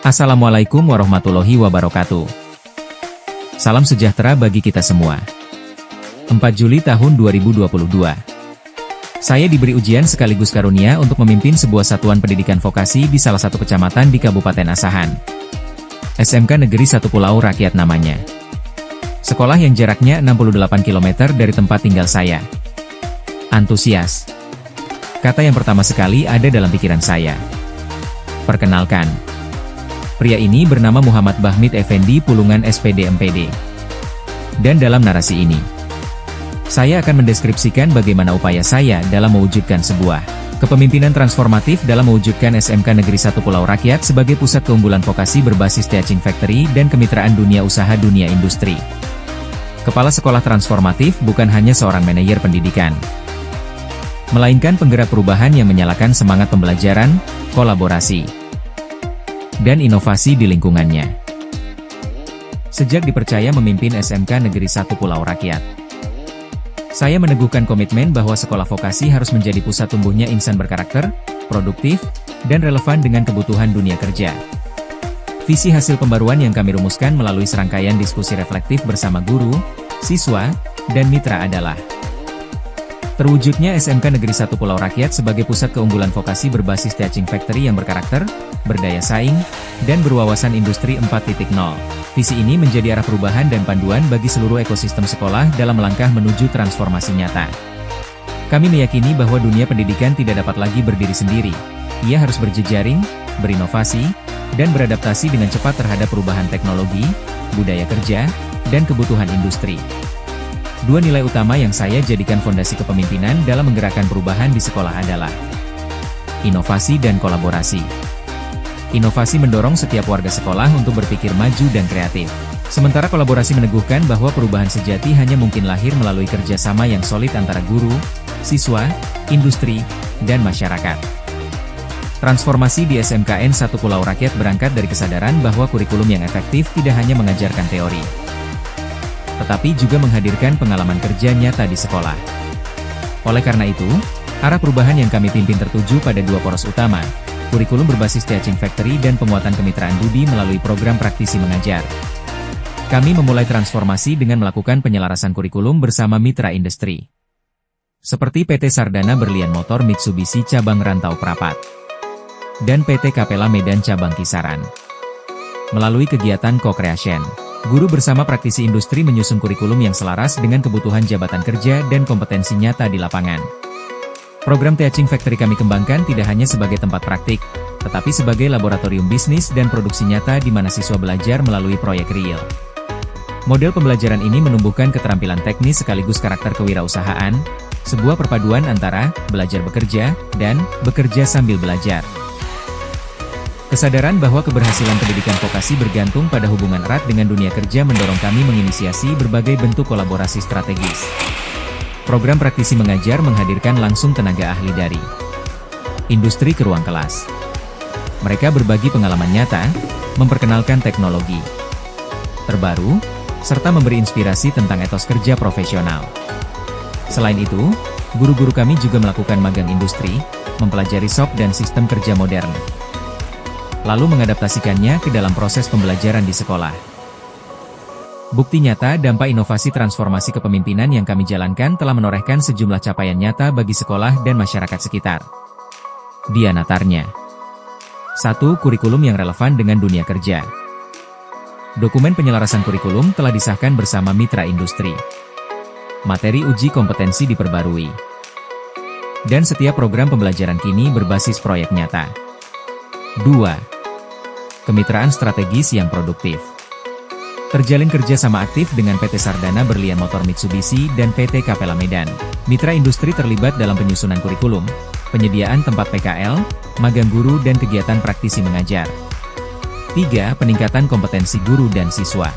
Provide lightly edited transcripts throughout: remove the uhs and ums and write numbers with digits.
Assalamualaikum warahmatullahi wabarakatuh. Salam sejahtera bagi kita semua. 4 Juli tahun 2022. Saya diberi ujian sekaligus karunia untuk memimpin sebuah satuan pendidikan vokasi di salah satu kecamatan di Kabupaten Asahan. SMK Negeri 1 Pulau Rakyat namanya. Sekolah yang jaraknya 68 km dari tempat tinggal saya. Antusias. Kata yang pertama sekali ada dalam pikiran saya. Perkenalkan. Pria ini bernama Muhammad Bahmid Effendi Pulungan SPD MPD. Dan dalam narasi ini, saya akan mendeskripsikan bagaimana upaya saya dalam mewujudkan sebuah kepemimpinan transformatif dalam mewujudkan SMK Negeri 1 Pulau Rakyat sebagai pusat keunggulan vokasi berbasis Teaching Factory dan kemitraan dunia usaha dunia industri. Kepala sekolah transformatif bukan hanya seorang manajer pendidikan, melainkan penggerak perubahan yang menyalakan semangat pembelajaran, kolaborasi, dan inovasi di lingkungannya. Sejak dipercaya memimpin SMK Negeri 1 Pulau Rakyat, saya meneguhkan komitmen bahwa sekolah vokasi harus menjadi pusat tumbuhnya insan berkarakter, produktif, dan relevan dengan kebutuhan dunia kerja. Visi hasil pembaruan yang kami rumuskan melalui serangkaian diskusi reflektif bersama guru, siswa, dan mitra adalah terwujudnya SMK Negeri 1 Pulau Rakyat sebagai pusat keunggulan vokasi berbasis Teaching Factory yang berkarakter, berdaya saing, dan berwawasan industri 4.0. Visi ini menjadi arah perubahan dan panduan bagi seluruh ekosistem sekolah dalam melangkah menuju transformasi nyata. Kami meyakini bahwa dunia pendidikan tidak dapat lagi berdiri sendiri. Ia harus berjejaring, berinovasi, dan beradaptasi dengan cepat terhadap perubahan teknologi, budaya kerja, dan kebutuhan industri. Dua nilai utama yang saya jadikan fondasi kepemimpinan dalam menggerakkan perubahan di sekolah adalah inovasi dan kolaborasi. Inovasi mendorong setiap warga sekolah untuk berpikir maju dan kreatif. Sementara kolaborasi meneguhkan bahwa perubahan sejati hanya mungkin lahir melalui kerjasama yang solid antara guru, siswa, industri, dan masyarakat. Transformasi di SMKN 1 Pulau Rakyat berangkat dari kesadaran bahwa kurikulum yang efektif tidak hanya mengajarkan teori, tetapi juga menghadirkan pengalaman kerja nyata di sekolah. Oleh karena itu, arah perubahan yang kami pimpin tertuju pada dua poros utama, kurikulum berbasis Teaching Factory dan penguatan kemitraan budi melalui program praktisi mengajar. Kami memulai transformasi dengan melakukan penyelarasan kurikulum bersama mitra industri, seperti PT Sardana Berlian Motor Mitsubishi Cabang Rantau Prapat, dan PT Capella Medan Cabang Kisaran. Melalui kegiatan co-creation, guru bersama praktisi industri menyusun kurikulum yang selaras dengan kebutuhan jabatan kerja dan kompetensi nyata di lapangan. Program Teaching Factory kami kembangkan tidak hanya sebagai tempat praktik, tetapi sebagai laboratorium bisnis dan produksi nyata di mana siswa belajar melalui proyek real. Model pembelajaran ini menumbuhkan keterampilan teknis sekaligus karakter kewirausahaan, sebuah perpaduan antara belajar bekerja dan bekerja sambil belajar. Kesadaran bahwa keberhasilan pendidikan vokasi bergantung pada hubungan erat dengan dunia kerja mendorong kami menginisiasi berbagai bentuk kolaborasi strategis. Program praktisi mengajar menghadirkan langsung tenaga ahli dari industri ke ruang kelas. Mereka berbagi pengalaman nyata, memperkenalkan teknologi terbaru, serta memberi inspirasi tentang etos kerja profesional. Selain itu, guru-guru kami juga melakukan magang industri, mempelajari SOP dan sistem kerja modern, lalu mengadaptasikannya ke dalam proses pembelajaran di sekolah. Bukti nyata dampak inovasi transformasi kepemimpinan yang kami jalankan telah menorehkan sejumlah capaian nyata bagi sekolah dan masyarakat sekitar. Di antaranya, 1. Kurikulum yang relevan dengan dunia kerja. Dokumen penyelarasan kurikulum telah disahkan bersama mitra industri. Materi uji kompetensi diperbarui. Dan setiap program pembelajaran kini berbasis proyek nyata. 2. Kemitraan strategis yang produktif. Terjalin kerjasama aktif dengan PT Sardana Berlian Motor Mitsubishi dan PT Capella Medan. Mitra industri terlibat dalam penyusunan kurikulum, penyediaan tempat PKL, magang guru dan kegiatan praktisi mengajar. 3. Peningkatan kompetensi guru dan siswa.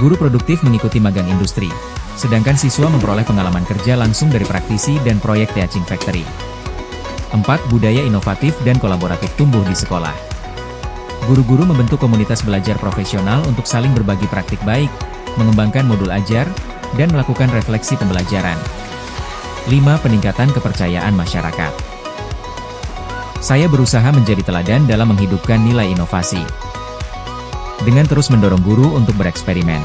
Guru produktif mengikuti magang industri, sedangkan siswa memperoleh pengalaman kerja langsung dari praktisi dan proyek Teaching Factory. 4. Budaya inovatif dan kolaboratif tumbuh di sekolah. Guru-guru membentuk komunitas belajar profesional untuk saling berbagi praktik baik, mengembangkan modul ajar, dan melakukan refleksi pembelajaran. 5. Peningkatan kepercayaan masyarakat. Saya berusaha menjadi teladan dalam menghidupkan nilai inovasi. Dengan terus mendorong guru untuk bereksperimen,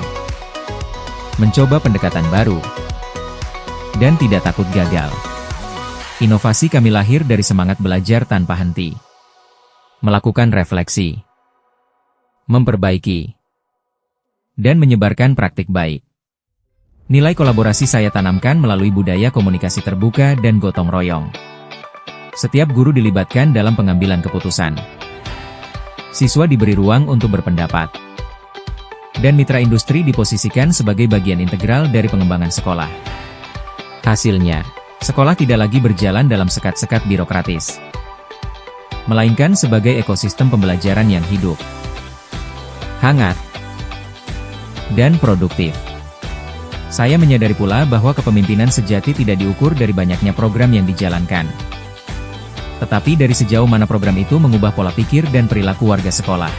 mencoba pendekatan baru, dan tidak takut gagal. Inovasi kami lahir dari semangat belajar tanpa henti. Melakukan refleksi, memperbaiki, dan menyebarkan praktik baik. Nilai kolaborasi saya tanamkan melalui budaya komunikasi terbuka dan gotong royong. Setiap guru dilibatkan dalam pengambilan keputusan. Siswa diberi ruang untuk berpendapat. Dan mitra industri diposisikan sebagai bagian integral dari pengembangan sekolah. Hasilnya, sekolah tidak lagi berjalan dalam sekat-sekat birokratis, melainkan sebagai ekosistem pembelajaran yang hidup, hangat, dan produktif. Saya menyadari pula bahwa kepemimpinan sejati tidak diukur dari banyaknya program yang dijalankan, tetapi dari sejauh mana program itu mengubah pola pikir dan perilaku warga sekolah.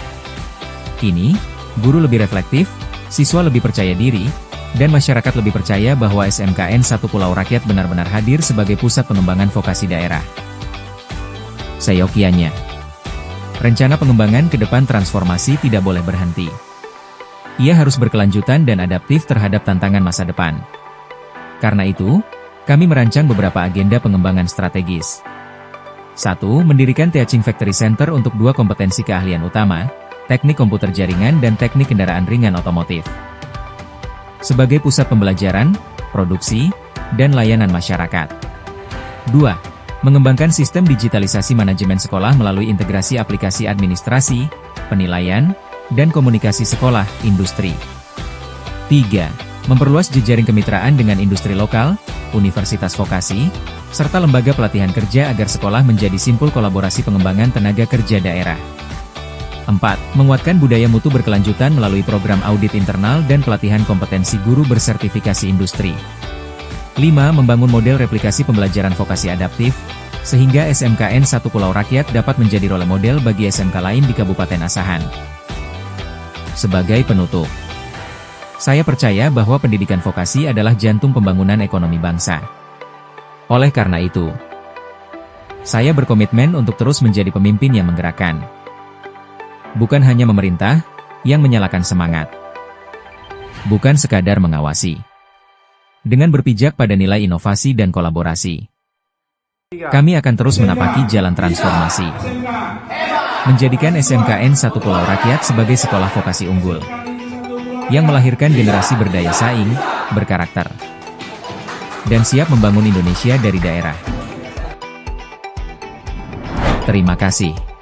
Kini, guru lebih reflektif, siswa lebih percaya diri, dan masyarakat lebih percaya bahwa SMKN 1 Pulau Rakyat benar-benar hadir sebagai pusat pengembangan vokasi daerah. Seyogyanya, rencana pengembangan ke depan transformasi tidak boleh berhenti. Ia harus berkelanjutan dan adaptif terhadap tantangan masa depan. Karena itu, kami merancang beberapa agenda pengembangan strategis. 1. Mendirikan Teaching Factory Center untuk 2 kompetensi keahlian utama, teknik komputer jaringan dan teknik kendaraan ringan otomotif. Sebagai pusat pembelajaran, produksi, dan layanan masyarakat. 2. Mengembangkan sistem digitalisasi manajemen sekolah melalui integrasi aplikasi administrasi, penilaian, dan komunikasi sekolah, industri. 3. Memperluas jejaring kemitraan dengan industri lokal, universitas vokasi, serta lembaga pelatihan kerja agar sekolah menjadi simpul kolaborasi pengembangan tenaga kerja daerah. 4. Menguatkan budaya mutu berkelanjutan melalui program audit internal dan pelatihan kompetensi guru bersertifikasi industri. 5. Membangun model replikasi pembelajaran vokasi adaptif, sehingga SMKN 1 Pulau Rakyat dapat menjadi role model bagi SMK lain di Kabupaten Asahan. Sebagai penutup, saya percaya bahwa pendidikan vokasi adalah jantung pembangunan ekonomi bangsa. Oleh karena itu, saya berkomitmen untuk terus menjadi pemimpin yang menggerakkan. Bukan hanya memerintah, yang menyalakan semangat. Bukan sekadar mengawasi. Dengan berpijak pada nilai inovasi dan kolaborasi, kami akan terus menapaki jalan transformasi. Menjadikan SMKN 1 Pulau Rakyat sebagai sekolah vokasi unggul, yang melahirkan generasi berdaya saing, berkarakter, dan siap membangun Indonesia dari daerah. Terima kasih.